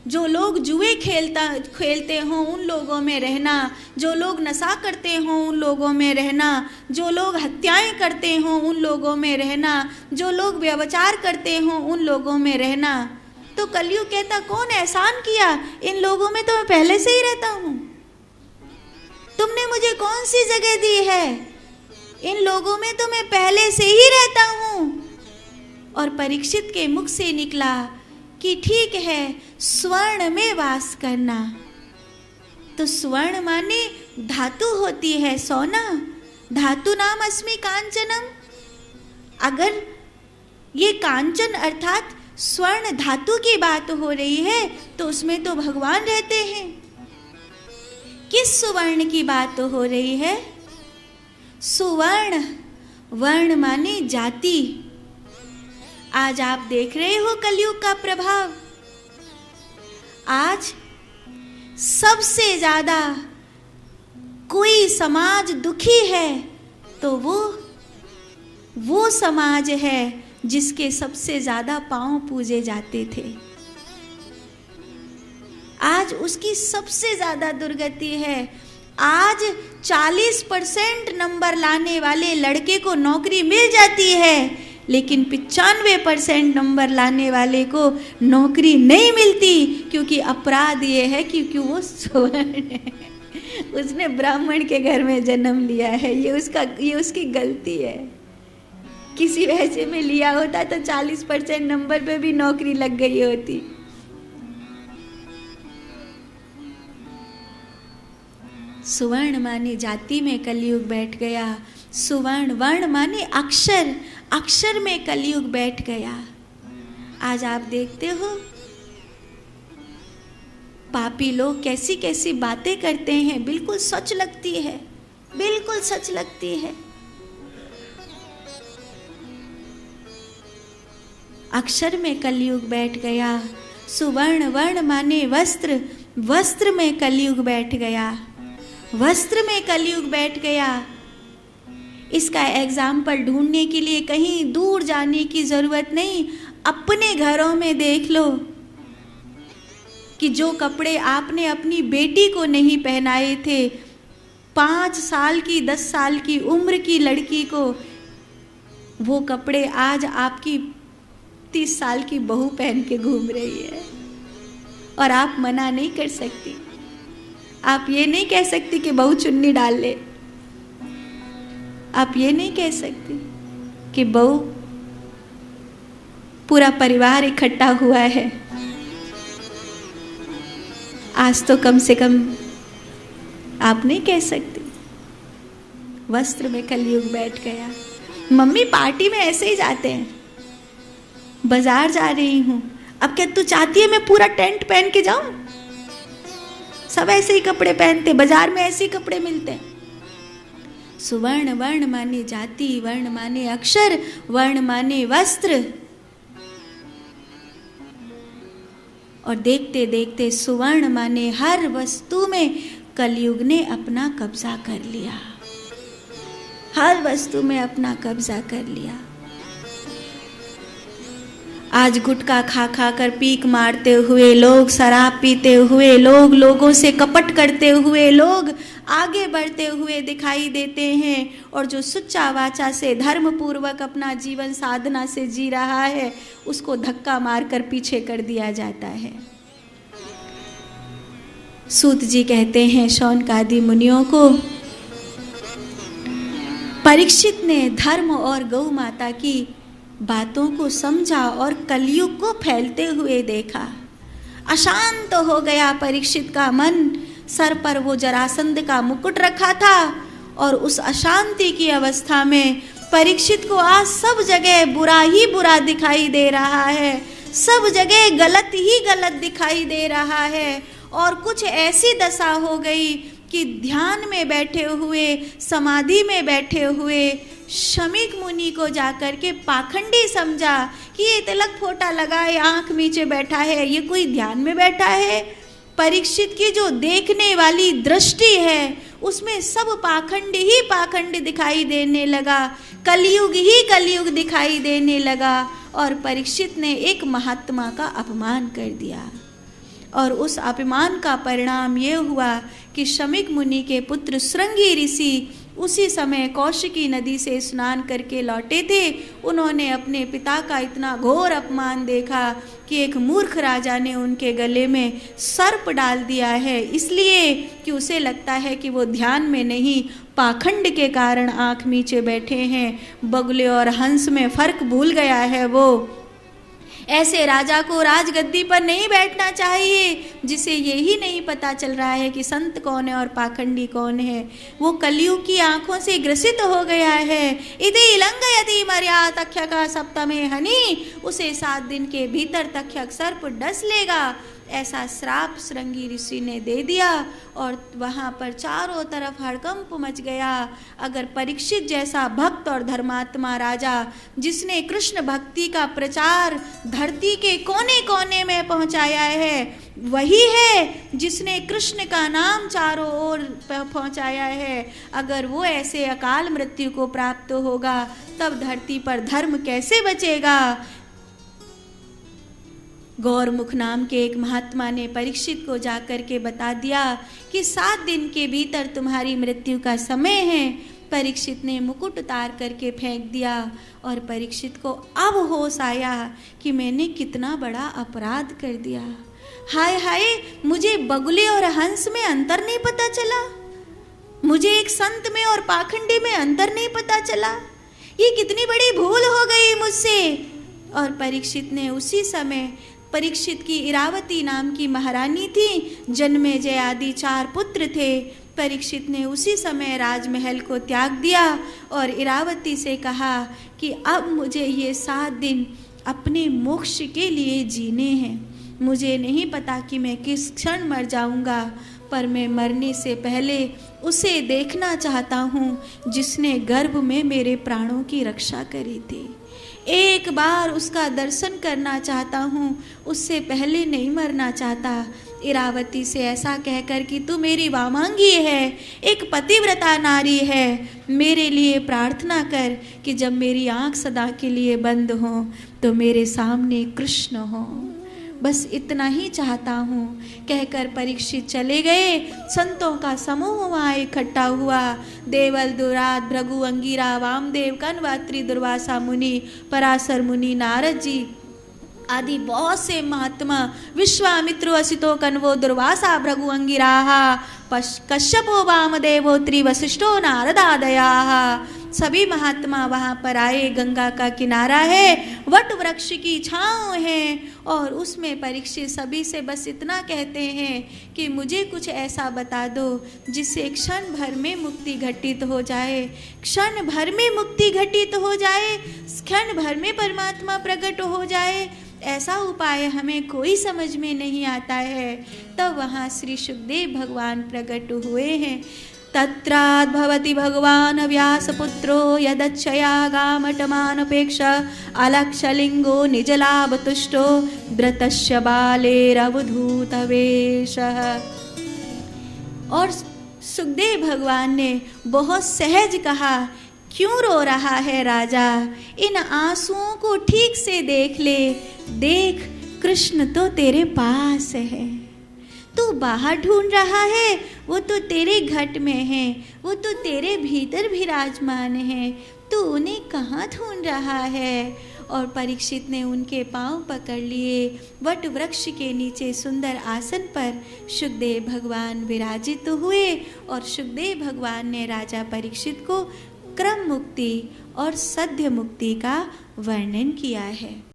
जो लोग जुए खेलते हों उन लोगों में रहना, जो लोग नशा करते हों उन लोगों में रहना, जो लोग हत्याएं करते हों उन लोगों में रहना, जो लोग व्यभिचार करते हों उन लोगों में रहना। तो कलयुग कहता कौन एहसान किया, इन लोगों में तो मैं पहले से ही रहता हूँ, तुमने मुझे कौन सी जगह दी है, इन लोगों में तो मैं पहले से ही रहता हूँ। और परीक्षित के मुख से निकला कि ठीक है स्वर्ण में वास करना। तो स्वर्ण माने धातु होती है, सोना, धातु नाम अस्मि कांचनम। अगर ये कांचन अर्थात स्वर्ण धातु की बात हो रही है तो उसमें तो भगवान रहते हैं। किस सुवर्ण की बात हो रही है? सुवर्ण, वर्ण माने जाति। आज आप देख रहे हो कलयुग का प्रभाव। आज सबसे ज्यादा कोई समाज दुखी है तो वो समाज है जिसके सबसे ज्यादा पांव पूजे जाते थे। आज उसकी सबसे ज्यादा दुर्गति है। आज 40% नंबर लाने वाले लड़के को नौकरी मिल जाती है, लेकिन 95% नंबर लाने वाले को नौकरी नहीं मिलती, क्योंकि अपराध ये है क्योंकि वो स्वर्ण है, उसने ब्राह्मण के घर में जन्म लिया है, ये उसकी गलती है। किसी वैसे में लिया होता तो 40% नंबर पे भी नौकरी लग गई होती। सुवर्ण माने जाति में कलयुग बैठ गया। सुवर्ण, वर्ण माने अक्षर, अक्षर में कलयुग बैठ गया। आज आप देखते हो पापी लोग कैसी कैसी बातें करते हैं, बिल्कुल सच लगती है, बिल्कुल सच लगती है। अक्षर में कलयुग बैठ गया। सुवर्ण, वर्ण माने वस्त्र, वस्त्र में कलयुग बैठ गया, वस्त्र में कलयुग बैठ गया। इसका एग्जाम्पल ढूंढने के लिए कहीं दूर जाने की जरूरत नहीं, अपने घरों में देख लो कि जो कपड़े आपने अपनी बेटी को नहीं पहनाए थे, 5 साल की 10 साल की उम्र की लड़की को वो कपड़े आज आपकी 30 साल की बहू पहन के घूम रही है, और आप मना नहीं कर सकती। आप ये नहीं कह सकती कि बहू चुन्नी डाल ले, आप ये नहीं कह सकती कि बहू, पूरा परिवार इकट्ठा हुआ है, आज तो कम से कम आप नहीं कह सकती। वस्त्र में कलयुग बैठ गया। मम्मी पार्टी में ऐसे ही जाते हैं, बाजार जा रही हूं, अब क्या तू चाहती है मैं पूरा टेंट पहन के जाऊं? सब ऐसे ही कपड़े पहनते, बाजार में ऐसे ही कपड़े मिलते हैं। सुवर्ण, वर्ण माने जाति, वर्ण माने अक्षर, वर्ण माने वस्त्र। और देखते देखते सुवर्ण माने हर वस्तु में कलयुग ने अपना कब्जा कर लिया, हर वस्तु में अपना कब्जा कर लिया। आज गुटखा खा खा कर पीक मारते हुए लोग, शराब पीते हुए लोग, लोगों से कपट करते हुए लोग आगे बढ़ते हुए दिखाई देते हैं, और जो सुच्चा वाचा से धर्म पूर्वक अपना जीवन साधना से जी रहा है उसको धक्का मारकर पीछे कर दिया जाता है। सूत जी कहते हैं शौनकादि मुनियों को, परीक्षित ने धर्म और गौ माता की बातों को समझा और कलयुग को फैलते हुए देखा। अशांत हो गया परीक्षित का मन। सर पर वो जरासंध का मुकुट रखा था, और उस अशांति की अवस्था में परीक्षित को आज सब जगह बुरा ही बुरा दिखाई दे रहा है, सब जगह गलत ही गलत दिखाई दे रहा है। और कुछ ऐसी दशा हो गई कि ध्यान में बैठे हुए, समाधि में बैठे हुए शमीक मुनि को जाकर के पाखंडी समझा कि ये तिलक फोटा लगाए, आंख नीचे बैठा है, ये कोई ध्यान में बैठा है। परीक्षित की जो देखने वाली दृष्टि है उसमें सब पाखंड ही पाखंड दिखाई देने लगा, कलयुग ही कलयुग दिखाई देने लगा, और परीक्षित ने एक महात्मा का अपमान कर दिया। और उस अपमान का परिणाम ये हुआ कि शमीक मुनि के पुत्र श्रृंगी ऋषि उसी समय कौशिकी नदी से स्नान करके लौटे थे। उन्होंने अपने पिता का इतना घोर अपमान देखा कि एक मूर्ख राजा ने उनके गले में सर्प डाल दिया है, इसलिए कि उसे लगता है कि वो ध्यान में नहीं, पाखंड के कारण आँख नीचे बैठे हैं। बगुले और हंस में फर्क भूल गया है वो। ऐसे राजा को राजगद्दी पर नहीं बैठना चाहिए जिसे यही नहीं पता चल रहा है कि संत कौन है और पाखंडी कौन है। वो कलयुग की आंखों से ग्रसित हो गया है। इति लंघयति मर्या तक्षक सप्तमे हनि, उसे 7 दिन के भीतर तक्षक सर्प डस लेगा, ऐसा श्राप श्रृंगी ऋषि ने दे दिया और वहाँ पर चारों तरफ हड़कंप मच गया। अगर परीक्षित जैसा भक्त और धर्मात्मा राजा जिसने कृष्ण भक्ति का प्रचार धरती के कोने कोने में पहुँचाया है, वही है जिसने कृष्ण का नाम चारों ओर पहुँचाया है, अगर वो ऐसे अकाल मृत्यु को प्राप्त होगा तब धरती पर धर्म कैसे बचेगा। गौरमुख नाम के एक महात्मा ने परीक्षित को जाकर के बता दिया कि 7 दिन के भीतर तुम्हारी मृत्यु का समय है। परीक्षित ने मुकुट उतार करके फेंक दिया और परीक्षित को अब होश आया कि मैंने कितना बड़ा अपराध कर दिया। हाय हाय, मुझे बगुले और हंस में अंतर नहीं पता चला, मुझे एक संत में और पाखंडी में अंतर नहीं पता चला, ये कितनी बड़ी भूल हो गई मुझसे। और परीक्षित ने उसी समय, परीक्षित की इरावती नाम की महारानी थी, जन्मेजय आदि 4 पुत्र थे। परीक्षित ने उसी समय राजमहल को त्याग दिया और इरावती से कहा कि अब मुझे ये 7 दिन अपने मोक्ष के लिए जीने हैं। मुझे नहीं पता कि मैं किस क्षण मर जाऊंगा, पर मैं मरने से पहले उसे देखना चाहता हूँ जिसने गर्भ में मेरे प्राणों की रक्षा करी थी। एक बार उसका दर्शन करना चाहता हूँ, उससे पहले नहीं मरना चाहता। इरावती से ऐसा कहकर कि तू मेरी वामांगी है, एक पतिव्रता नारी है, मेरे लिए प्रार्थना कर कि जब मेरी आँख सदा के लिए बंद हो तो मेरे सामने कृष्ण हो, बस इतना ही चाहता हूँ। कहकर परीक्षित चले गए। संतों का समूह वहाँ इकट्ठा हुआ। देवल, दुरात, भृगु, अंगिरा, वामदेव, कनवात्री, दुर्वासा मुनि, पराशर मुनि, नारद जी आदि बहुत से महात्मा, विश्वामित्रो, असितो, कन्वो, दुर्वासा, भृगु, अंगिराहा, कश्यपो, वामदेवो, त्रिवशिष्ठो, नारदादयाः, सभी महात्मा वहाँ पर आए। गंगा का किनारा है, वट वृक्ष की छाँव है और उसमें परीक्षित सभी से बस इतना कहते हैं कि मुझे कुछ ऐसा बता दो जिससे क्षण भर में मुक्ति घटित हो जाए, क्षण भर में मुक्ति घटित हो जाए, क्षण भर में परमात्मा प्रकट हो जाए। ऐसा उपाय हमें कोई समझ में नहीं आता है। तब वहाँ श्री सुखदेव भगवान प्रकट हुए हैं। तत्राद् भवति भगवान व्यासपुत्रो यदच्छयागामटमानपेक्ष अलक्षलिंगो निजलाभतुष्टो व्रतस्य बालेरवधूतवेशः। और सुखदेव भगवान ने बहुत सहज कहा, क्यों रो रहा है राजा, इन आंसुओं को ठीक से देख ले, देख कृष्ण तो तेरे पास है, तू बाहर ढूंढ रहा है, वो तो तेरे घट में है, वो तो तेरे भीतर विराजमान है, तू उन्हें कहाँ ढूंढ रहा है। और परीक्षित ने उनके पांव पकड़ लिए। वट वृक्ष के नीचे सुंदर आसन पर सुखदेव भगवान विराजित हुए और सुखदेव भगवान ने राजा परीक्षित को क्रम मुक्ति और सद्य मुक्ति का वर्णन किया है।